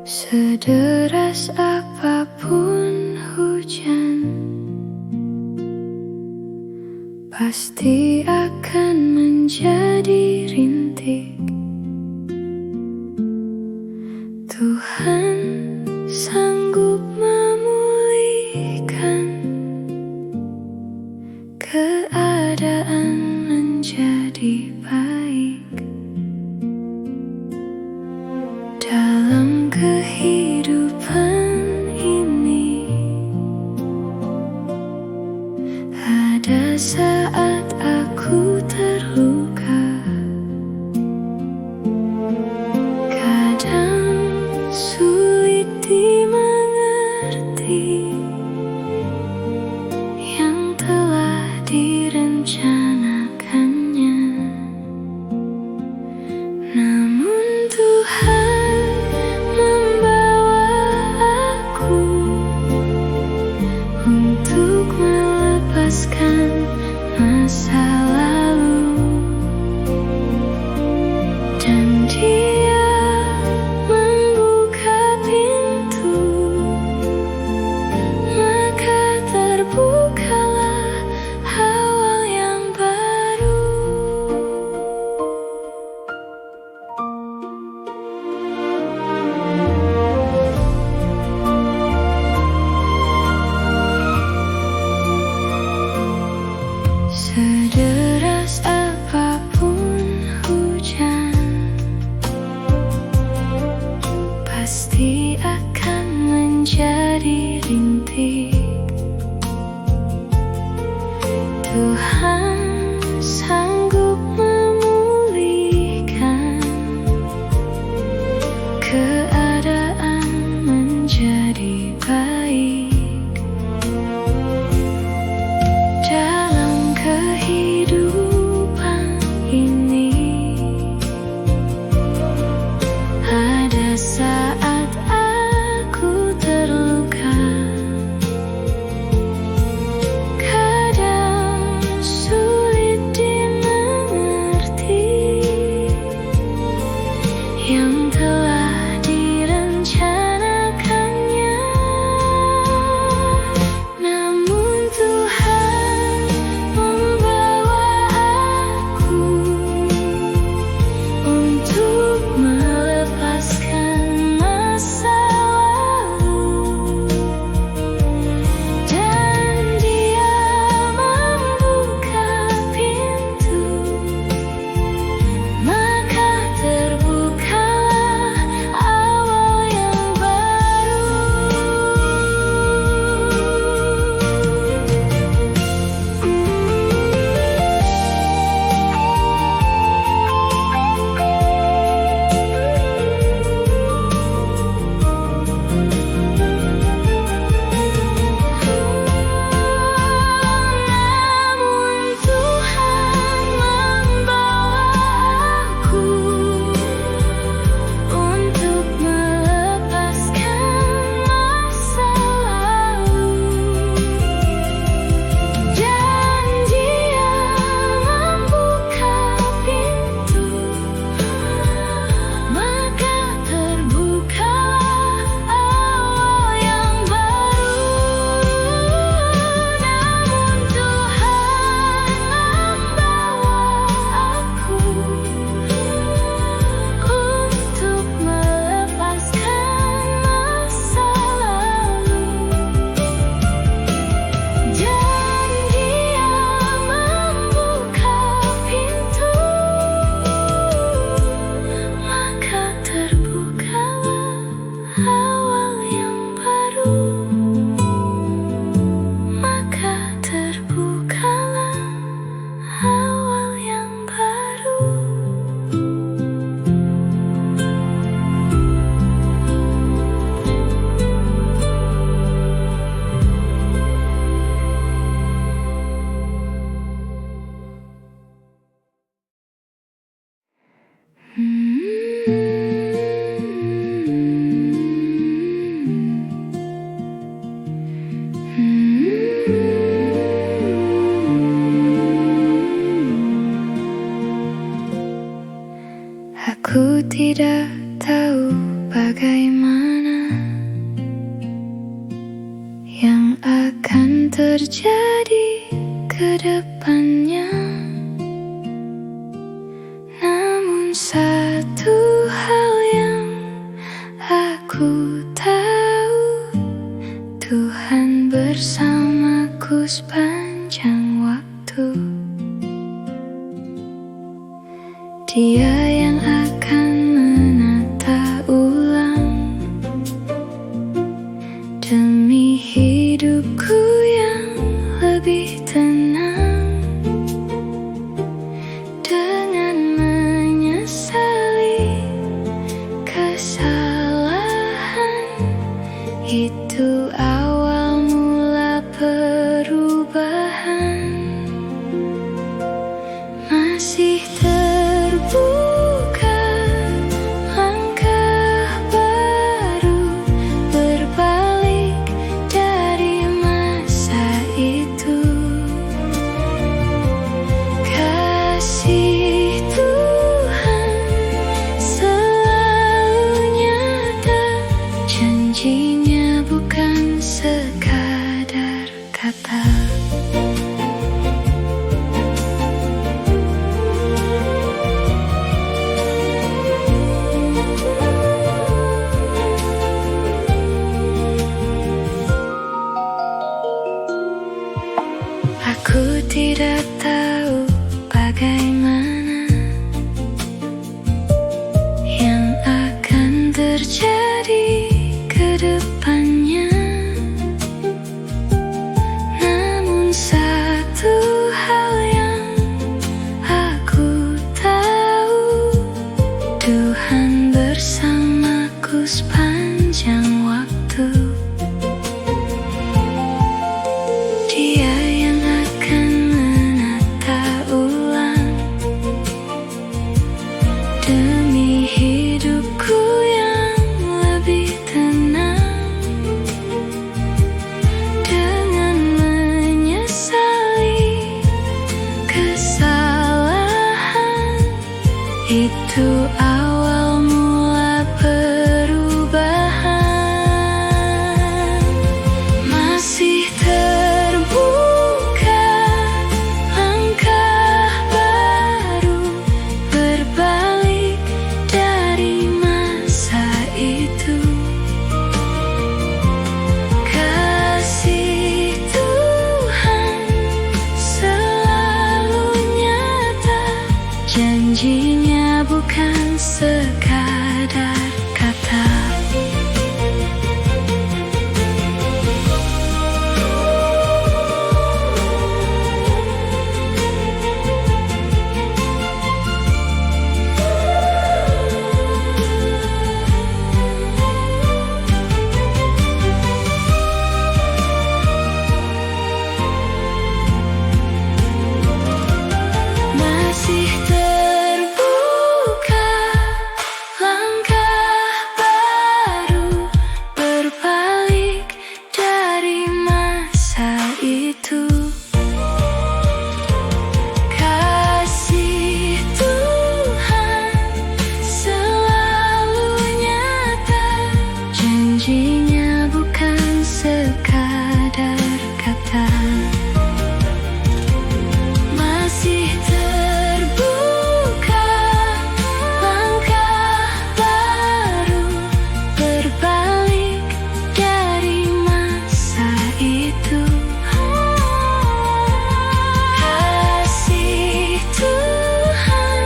Sederas apapun hujan, pasti akan menjadi rintik. Tuhan sanggup memulihkan keadaan menjadi baik. Dalam kehidupan ini ada saat aku terluka, kadang sulit dimengerti yang telah direncanakannya. Namun Tuhan membawa aku untuk melepaskan masa lalu, dan Dia membuka pintu, maka terbukalah awal yang baru. Sederas apapun hujan, pasti akan menjadi rintik. Tuhan sanggup memulihkan keadaan menjadi baik. Dalam kehidupan ini ada saat aku terluka, kadang sulit terjadi ke depannya. Namun satu hal yang aku tahu, Tuhan bersamaku sepanjang waktu. Dia yang akan menata ulang demi hidupku yang lebih tenang. Dengan menyesali kesalahan, itu awal mula perubahan. Masih terbuka langkah baru, berbalik dari masa itu. Kasih Tuhan selalu nyata, janjinya bukan sekadar kata. Aku tidak tahu bagaimana yang akan terjadi ke depannya. Namun satu hal yang aku tahu, Tuhan bersamaku sepanjang waktu. Dia yang akan menata ulang demi hidupku yang lebih tenang. Dengan menyesali kesalahan, itu awal mula perubahan. Masih terbuka langkah baru, berbalik dari masa itu. Kasih Tuhan selalu nyata, janjinya bukan sekadar kata. Masih terbuka langkah baru, berbalik dari masa itu. Kasih Tuhan selalu nyata, janjinya bukan sekadar kata. Masih terbuka langkah baru, berbalik dari masa itu. Kasih Tuhan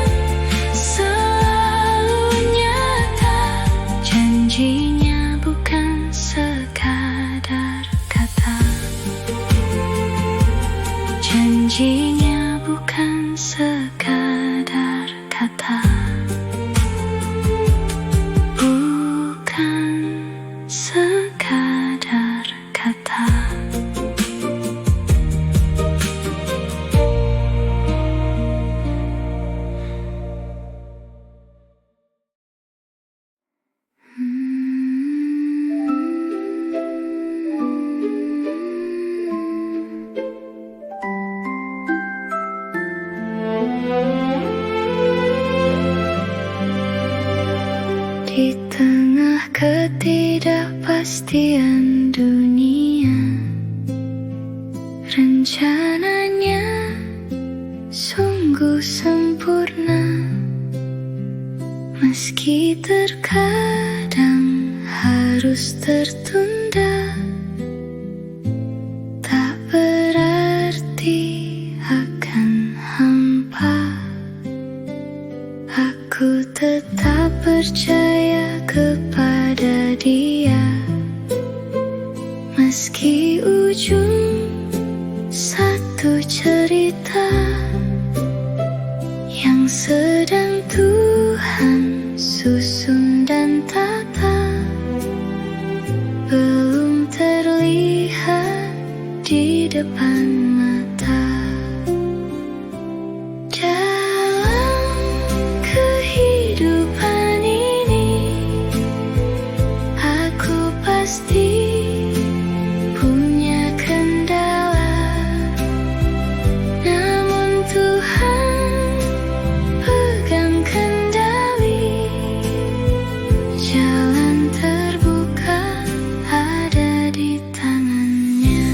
selalu nyata, janjinya bukan sekadar kata. Janjinya bukan sekadar kata. Bukan sekadar kata. Di tengah ketidakpastian dunia, Rencananya sungguh sempurna, meski terkadang harus tertunda. Tak berarti akan hampa. Aku tetap percaya kepada dia, meski ujung satu cerita yang sedang Tuhan susun dan tata, belum terlihat di depan mata. Dalam kehidupan ini, aku pasti punya kendala, namun Tuhan pegang kendali. Jalan terbuka ada di tangannya.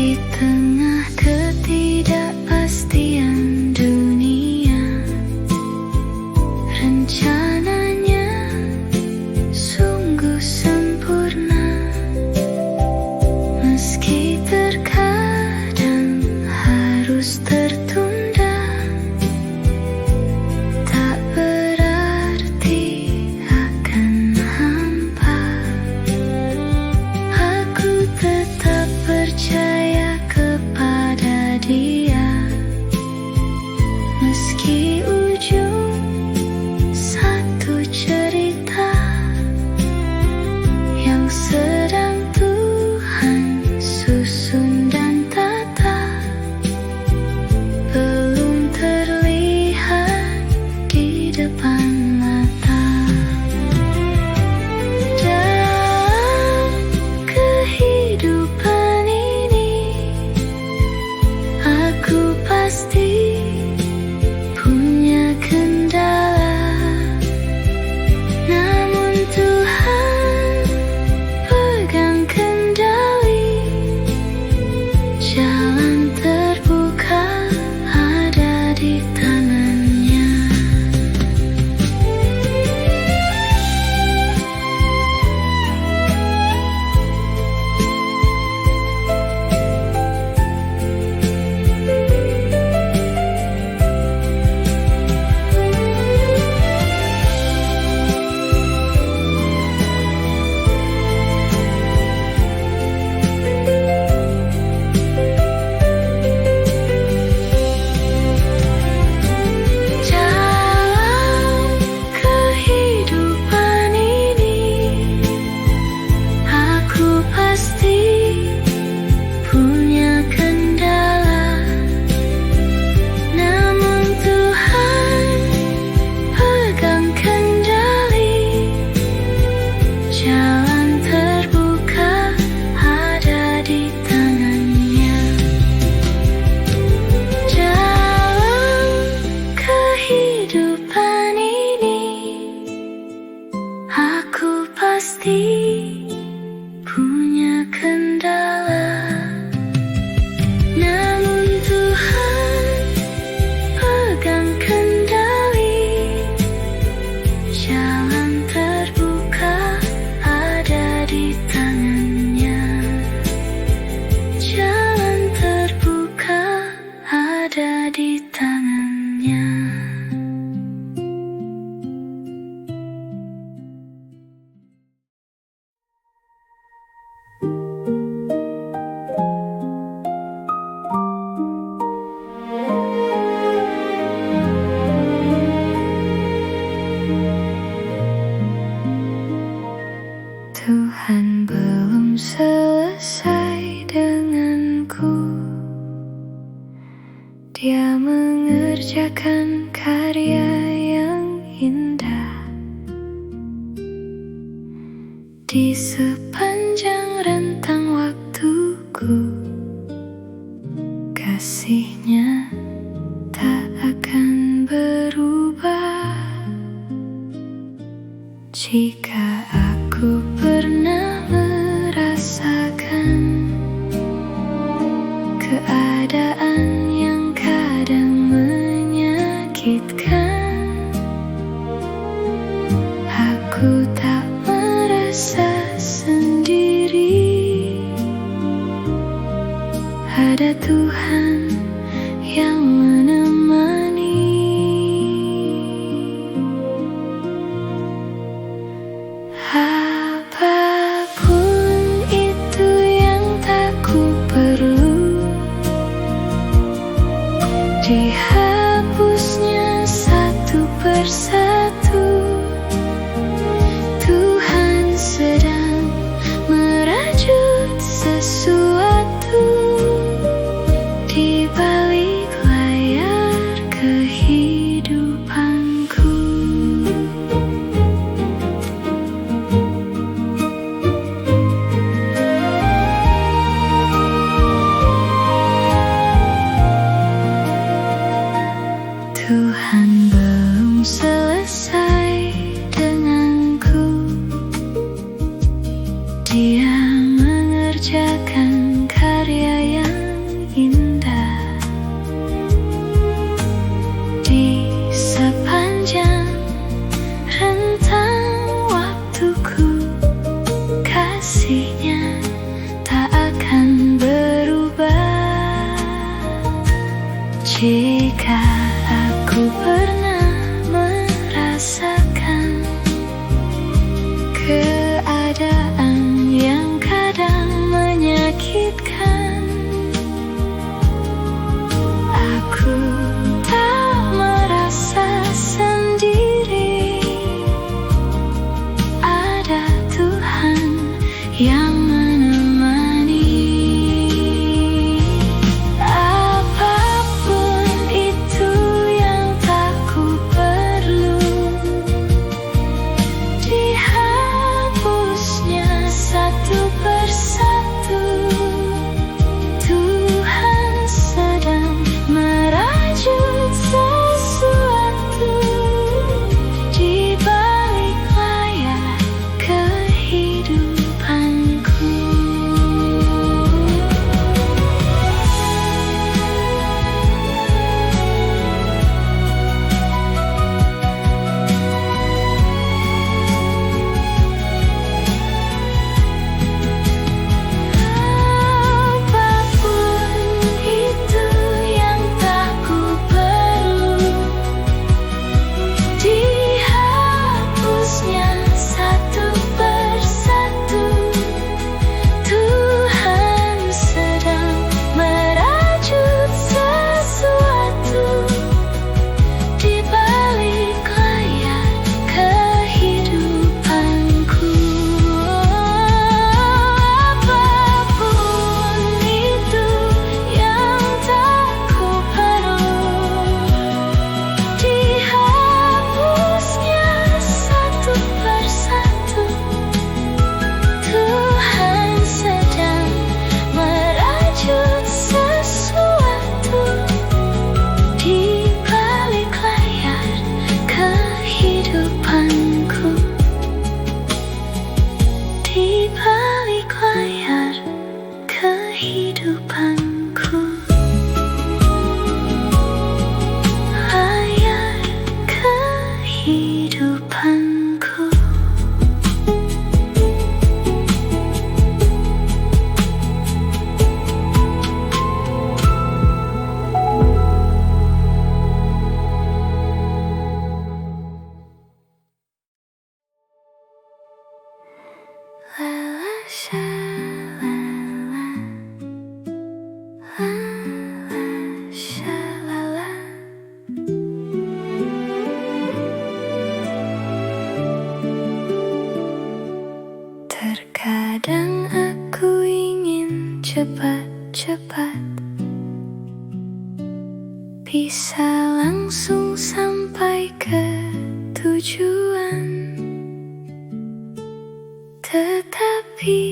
Di tengah ketidakpastian dunia, rencananya sungguh sempurna, meski terkadang harus tertunda. Tak berarti akan hampa. Aku tetap percaya kepada dia, meski ujung satu cerita yang sedang Tuhan susun dan tata, belum terlihat di depan mata. Dalam kehidupan ini, aku pasti punya kendala, namun Tuhan pegang kendali. Jalan terbuka ada di tangannya. Dalam kehidupan ini, aku pasti punya kendala, namun Tuhan pegang kendali. Jalan terbuka ada di tangannya. Dalam kehidupan ini, aku pasti punya kendala, namun Tuhan pegang kendali. Jalan terbuka ada di tangannya. Jalan terbuka ada di tangannya. Tuhan belum selesai denganku. Dia mengerjakan karya kasihnya tak akan berubah. Jika aku pernah merasakan keadaan yang kadang menyakitkan, aku tak merasa sendiri. Ada Tuhan yang menemani. Apapun itu yang tak ku perlu, dihapusnya satu persatu. Tuhan sedang merajut sesuatu di balik layar kehidupanku. Tuhan belum selesai denganku. Dia mengerjakan karya yang indah di sepanjang rentang waktuku. Kasihnya tak akan berubah. Jika aku pernah merasakan keadaan yang kadang menyakitkan, aku tak merasa sendiri. Ada Tuhan yang menemani. Apapun itu yang tak ku perlu, dihapusnya satu persatu. Tuhan sedang merajut sesuatu di balik layar kehidupanku. Apapun itu yang tak ku perlu, dihapusnya satu persatu. Tuhan sedang merajut sesuatu di balik layar kehidupanku. Apapun itu yang tak ku perlu, dihapusnya satu persatu. Tuhan sedang merajut sesuatu di balik layar kehidupanku. Di balik layar kehidupanku. Layar kehidupanku. Lala shalala, lala shalala. Terkadang aku ingin cepat-cepat bisa langsung sampai ke tujuan. Tetapi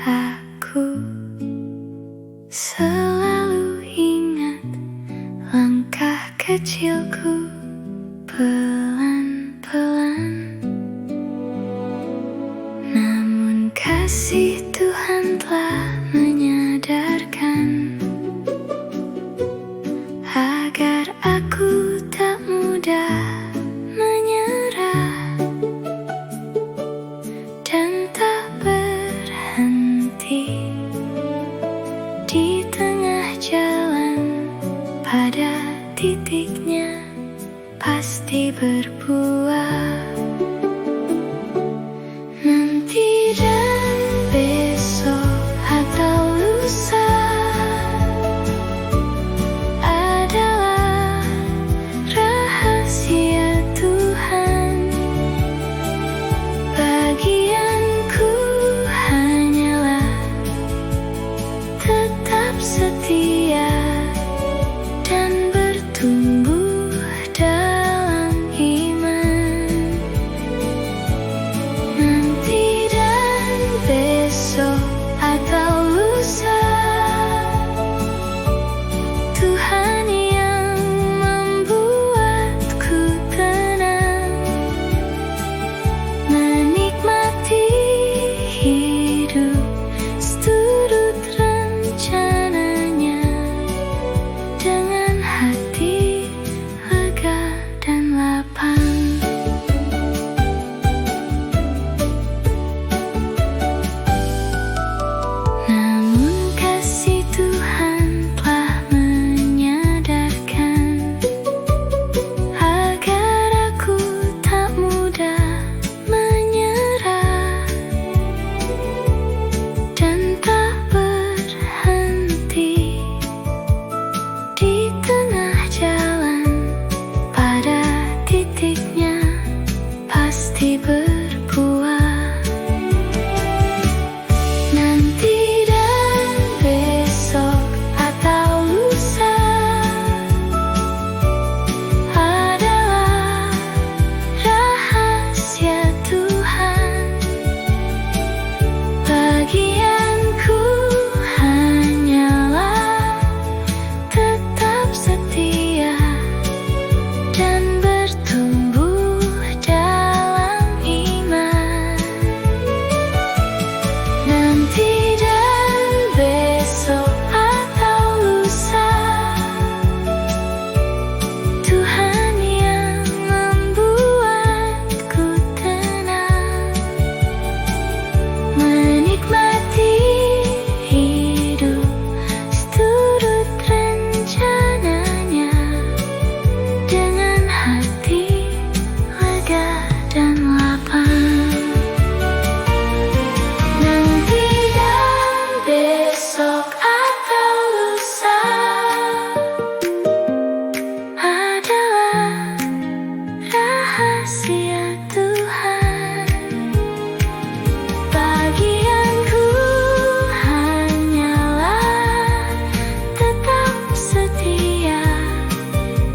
aku selalu ingat kecilku pelan-pelan. Namun kasih Tuhan telah menyadarkan agar aku tak mudah menyerah dan tak berhenti di tengah jalan. Pada titiknya pasti berbuah. Nanti dan besok atau lusa adalah rahasia Tuhan. Bagianku hanyalah tetap setia dan bertumbuh dalam iman. Nanti dan besok atau lusa, Tuhan yang membuatku tenang, menikmati hidup seturut rencananya dengan hati lega dan lapang. Namun kasih Tuhan telah menyadarkan agar aku tak mudah menyerah dan tak berhenti di tengah jalan. Pada titiknya pasti berbuah. Nanti dan besok atau lusa adalah rahasia Tuhan. Bagianku hanyalah tetap setia dan bertumbuh dalam iman. Nanti dan besok atau lusa, Tuhan yang membuatku tenang, menikmati hidup seturut rencananya dengan hati lega dan lapang. Nanti dan besok atau lusa adalah rahasia Tuhan. Bagianku hanyalah tetap setia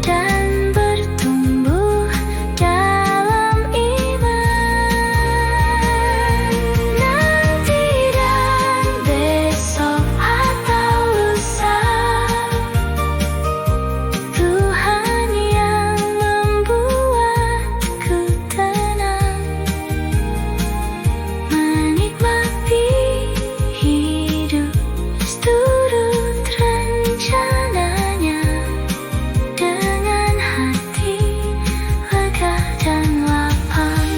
dan bertumbuh dalam iman. Nanti dan besok atau lusa, Tuhan yang membuatku tenang, menikmati hidup seturut rencananya dengan hati lega dan lapang.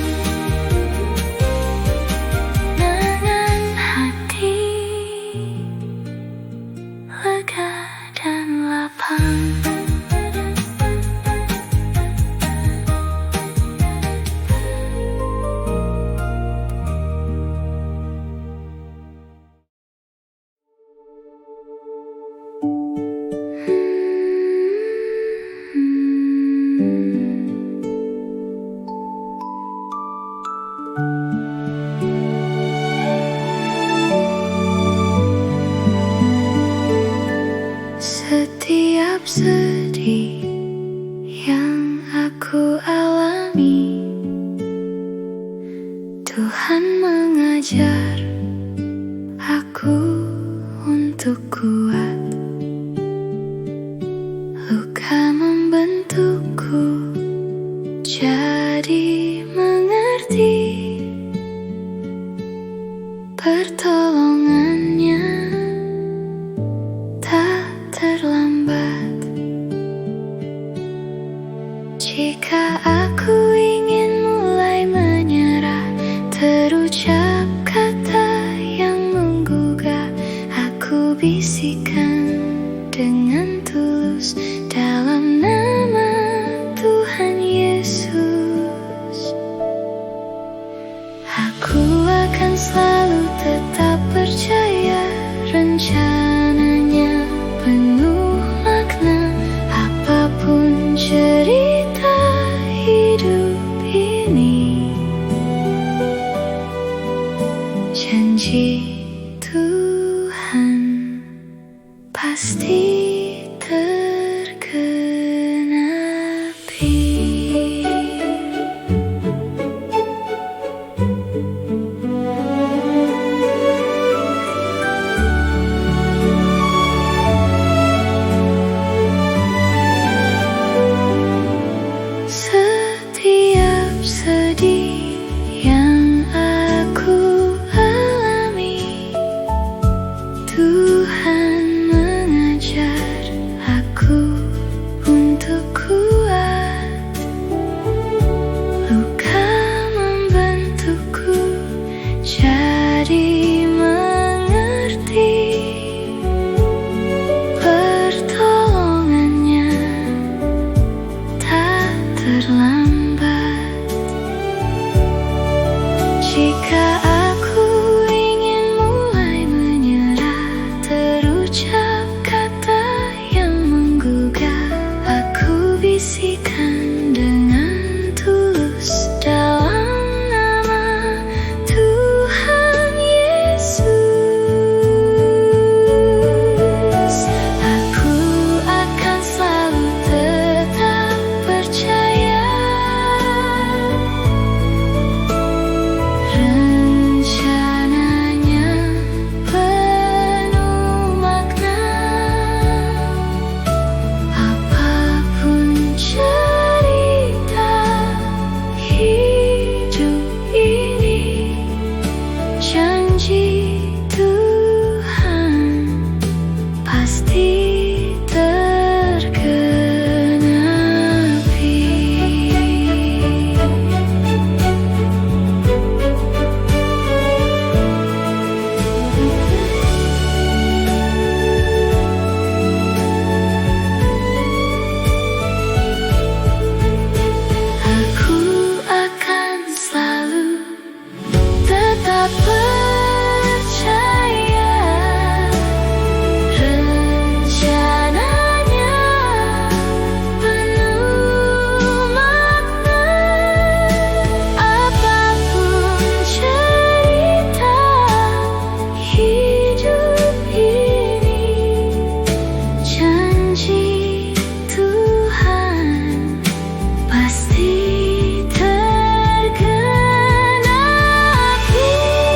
Dengan hati lega dan lapang. Setiap sedih yang aku alami, Tuhan mengajar aku untuk kuat. Luka membentuk dengan tulus dalam nama Tuhan Yesus. Aku akan selalu tetap percaya rencananya penuh makna, apapun cerita hidup ini. Janji Tuhan pasti tergenapi. Setiap sedih yang aku alami, Tuhan mengajar aku untuk kuat. Luka membentukku jadi mengerti, pertolongannya tak terlambat. Jika aku ingin mulai menyerah, terucap kata yang menggugah, aku bisikan dengan tulus dalam nama Tuhan Yesus. Aku akan selalu tetap percaya rencananya penuh makna, apapun cerita hidup ini. Janji Tuhan pasti tergenapi. Aku akan selalu tetap percaya rencananya penuh makna, apapun cerita hidup ini. Janji Tuhan pasti tergenapi.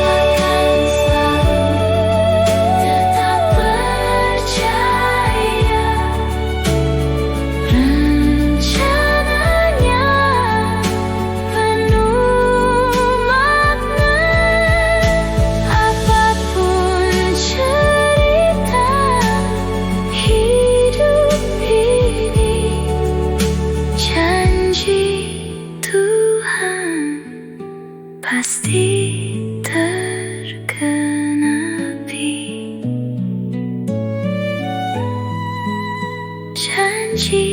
Akan selalu tetap percaya rencananya penuh makna, apapun cerita hidup ini. Janji Tuhan pasti tergenapi. Janji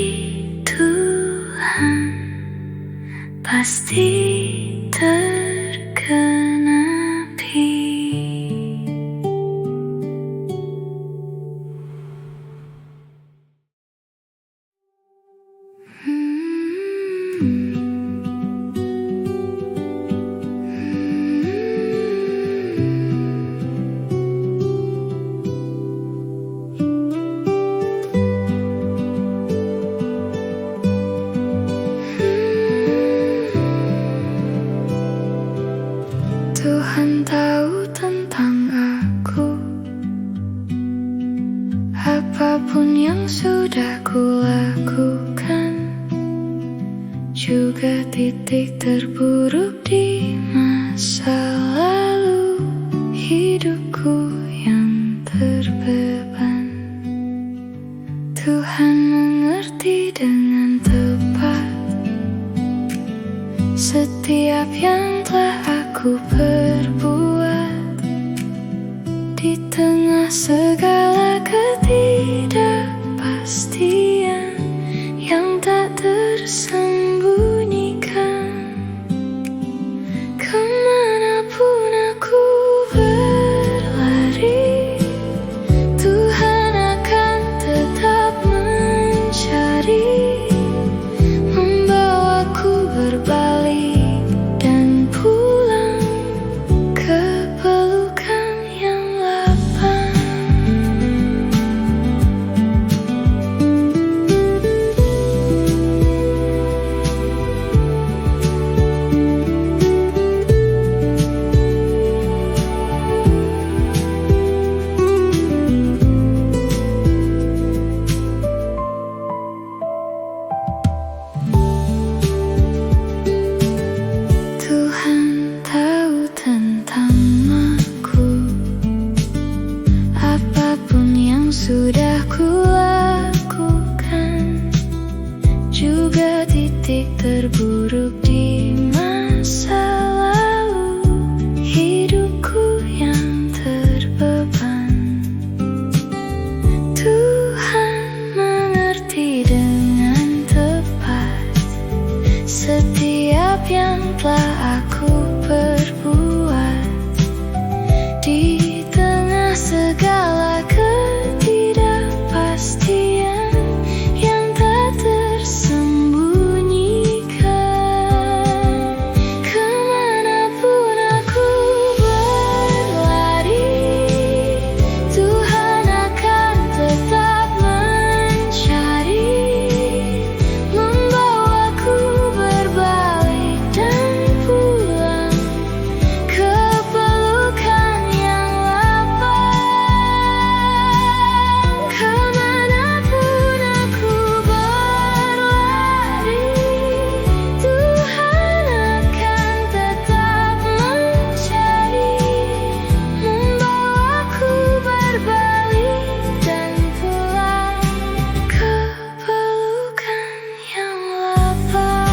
Tuhan pasti tergenapi. Tuhan tahu tentang aku, apapun yang sudah kulakukan, juga titik terburuk di masa lalu hidupku yang terbeban. Tuhan mengerti dengan tepat setiap yang telah aku perbuat. Di tengah segala ketidakpastian, kepastian yang tak tersembunyikan. Kemanapun aku berlari, Tuhan akan tetap mencari, membawaku berbalik dan pulang ke pelukan yang lapang. Tuhan tahu tentang aku, apapun yang sudah kulakukan, juga titik terburuk di masa lalu hidupku yang terbeban. Tuhan mengerti dengan tepat setiap yang telah aku perbuat. Di tengah segala ketidakpastian yang tak tersembunyikan, kemanapun aku berlari, Tuhan akan tetap mencari, membawaku berbalik dan pulang ke pelukan yang lapang. Kemanapun aku berlari, Tuhan akan tetap mencari, membawaku berbalik dan pulang ke pelukan yang lapang.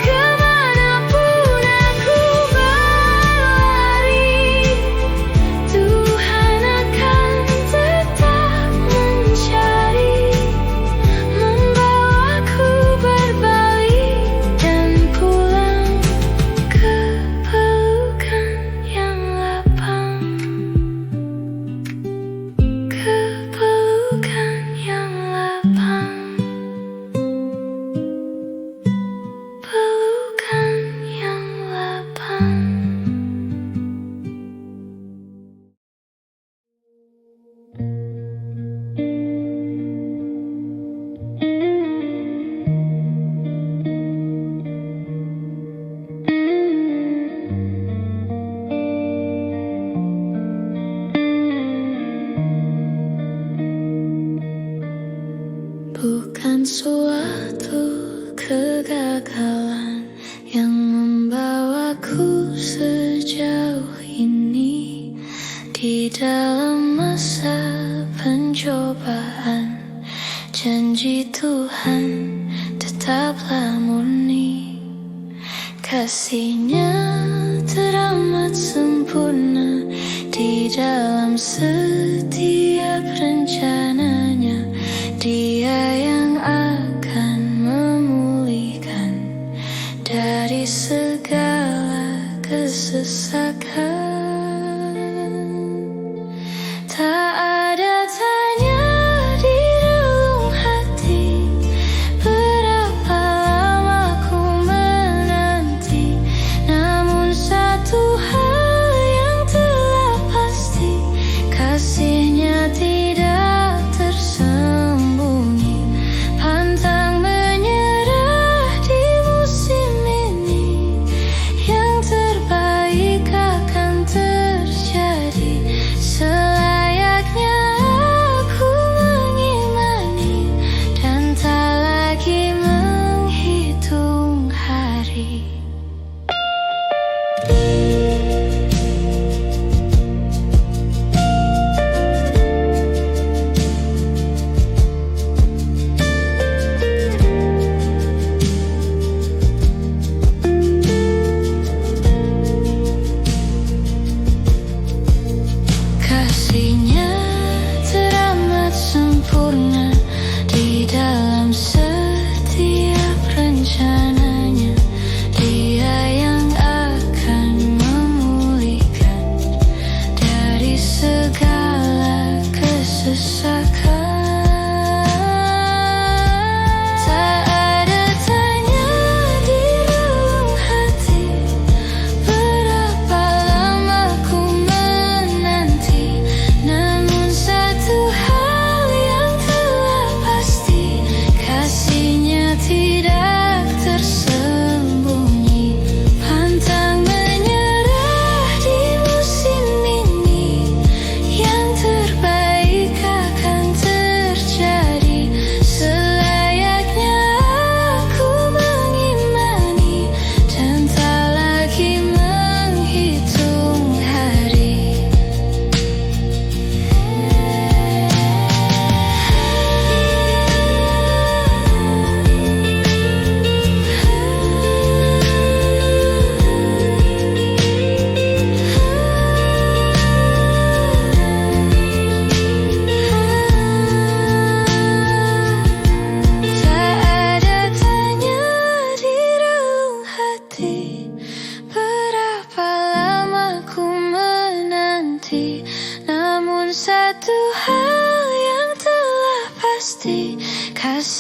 Kemanapun aku berlari, Tuhan akan tetap mencari, membawaku berbalik dan pulang ke pelukan yang lapang, ke pelukan yang lapang, pelukan yang lapang. Bukan suatu kegagalan yang membawaku sejauh ini. Di dalam masa pencobaan, janji Tuhan tetaplah murni. Kasih-Nya teramat sempurna di dalam setiap rencananya. Dia yang akan memulihkan dari segala kesesakan. Tak ada tanya di relung hati, berapa lama ku menanti. Namun satu hal yang telah pasti, kasih-Nya tidak tersembunyi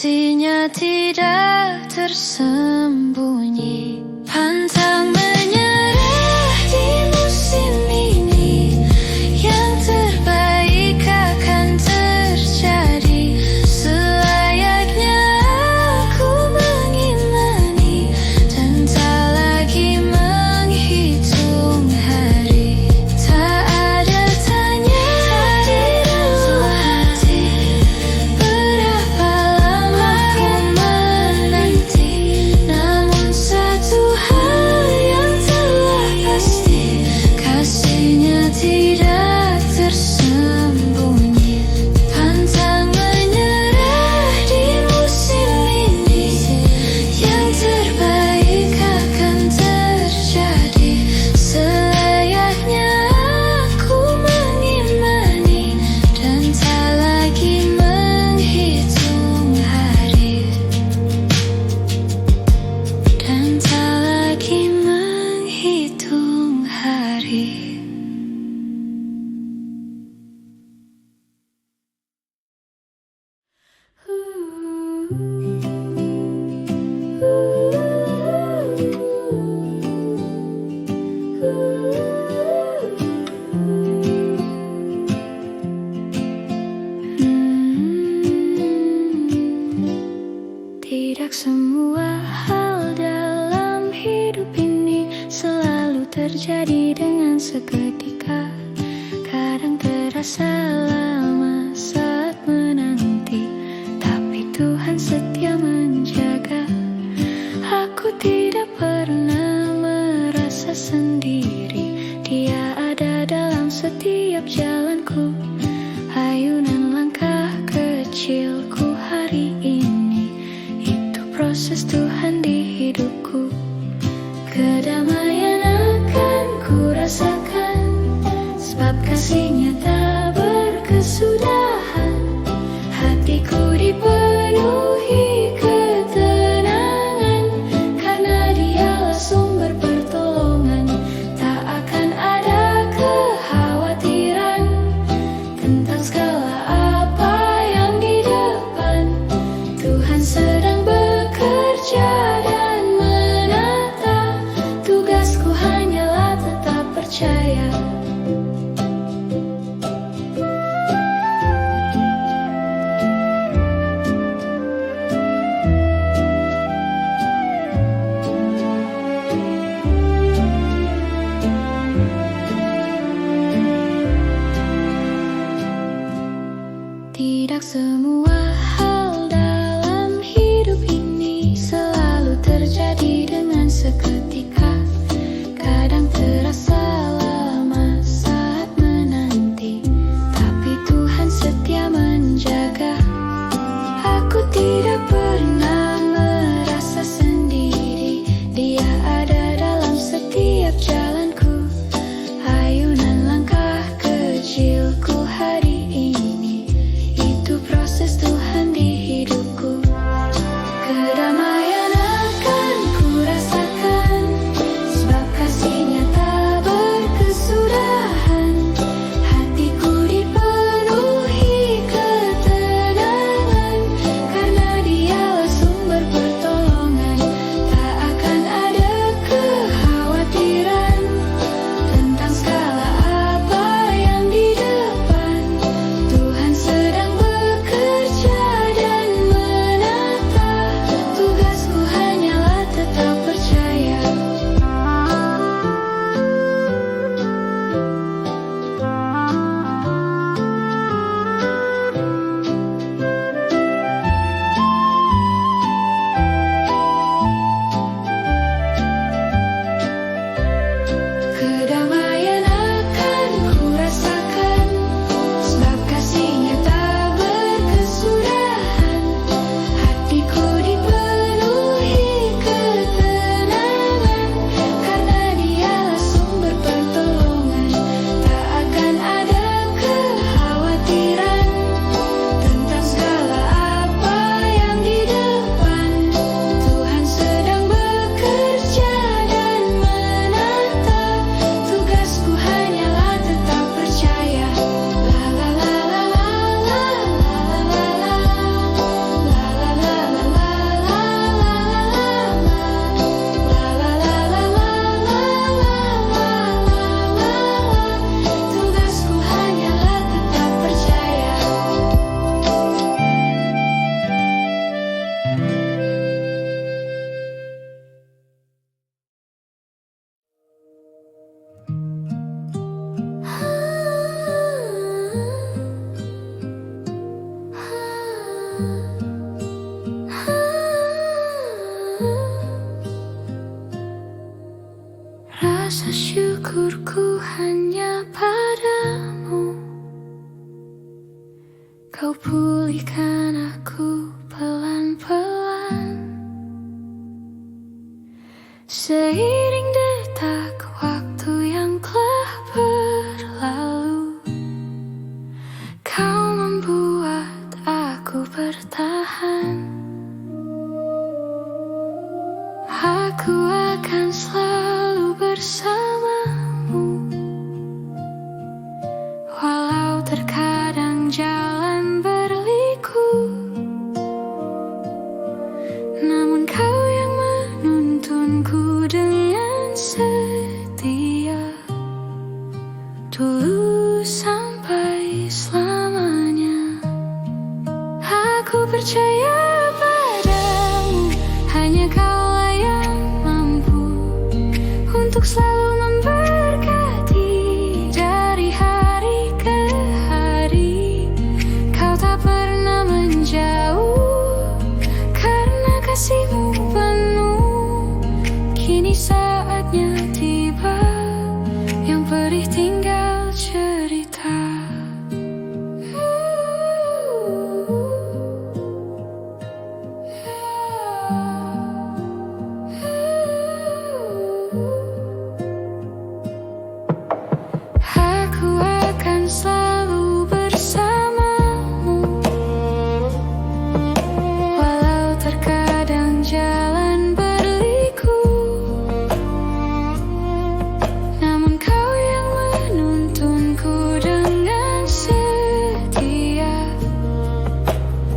kasihnya tidak tersembunyi. Pantang menyerah di musim ini, yang terbaik akan terjadi. Selayaknya aku mengimani dan tak lagi menghitung hari. Tak ada tanya di dalam hati, berapa lama ku menanti. Namun satu hal yang telah pasti, kasihnya tidak tersembunyi. Pantang menyerah di musim ini, yang terbaik akan terjadi. Selayaknya aku mengimani dan tak lagi menghitung hari. Dan tak lagi menghitung hari. Tidak semua hal dalam hidup ini selalu terjadi dengan seketika. Kadang terasa lama saat menanti, tapi Tuhan setia menjaga. Aku tidak pernah merasa sendiri, Dia ada dalam setiap jalanku. Ayunan langkah kecilku hari ini, itu proses Tuhan di hidupku. Kedamaian akan ku rasakan, sebab kasihnya tak berkesudahan. Hatiku dipenuhi ketenangan, karena Dialah sumber pertolongan. Tak akan ada kekhawatiran tentang segala apa yang di depan. Tuhan sedang bekerja dan menata, tugasku hanyalah tetap percaya. Tidak semua hal dalam hidup ini selalu Kau pulihkan aku pelan-pelan, seiring detak waktu yang telah berlalu. Kau membuat aku bertahan. Aku akan selalu bersamamu, walau terkadang jalan berliku. Namun kau yang menuntunku dengan setia, dulu sampai selamanya. Aku percaya padamu, hanya kaulah yang mampu untuk selalu memberkati dari hari ke hari. Kau tak pernah menjauh, karena kasihmu penuh. Kini saatnya tiba, yang perih tinggal cerita. Aku akan selalu bersamamu, walau terkadang jalan berliku. Namun kau yang menuntunku dengan setia,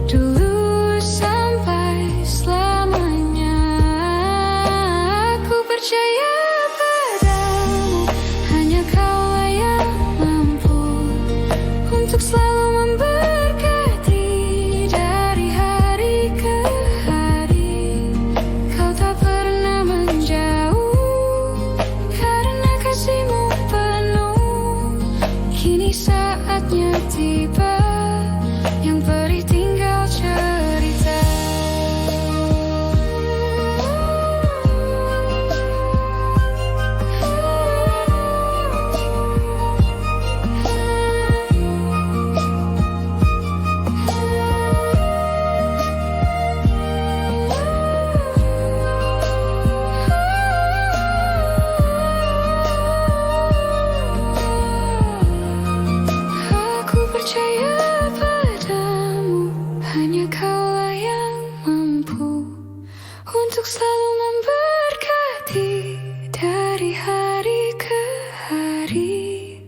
dulu sampai selamanya. Aku percaya padamu, hanya kaulah yang mampu untuk selalu memberkati dari hari ke hari. Kau tak pernah menjauh, karena kasihmu penuh. Kini saatnya tiba, yang perih tinggal cerita. Aku percaya padamu, hanya kaulah yang mampu untuk selalu memberkati dari hari ke hari.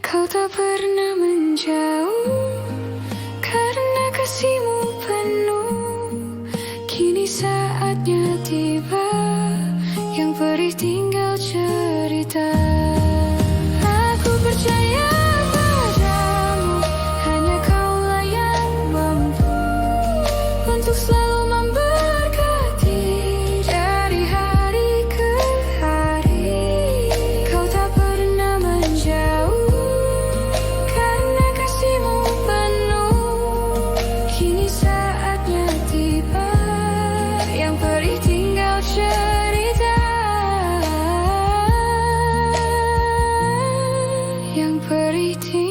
Kau tak pernah menjauh, karena kasihmu penuh. Kini saatnya tiba, yang perih tinggal cerita. Aku percaya padamu, hanya kaulah yang mampu untuk selalu memberkati dari hari ke hari. Kau tak pernah menjauh, karena kasihmu penuh. Kini saatnya tiba, yang perih tinggal cerita. Yang perih tinggal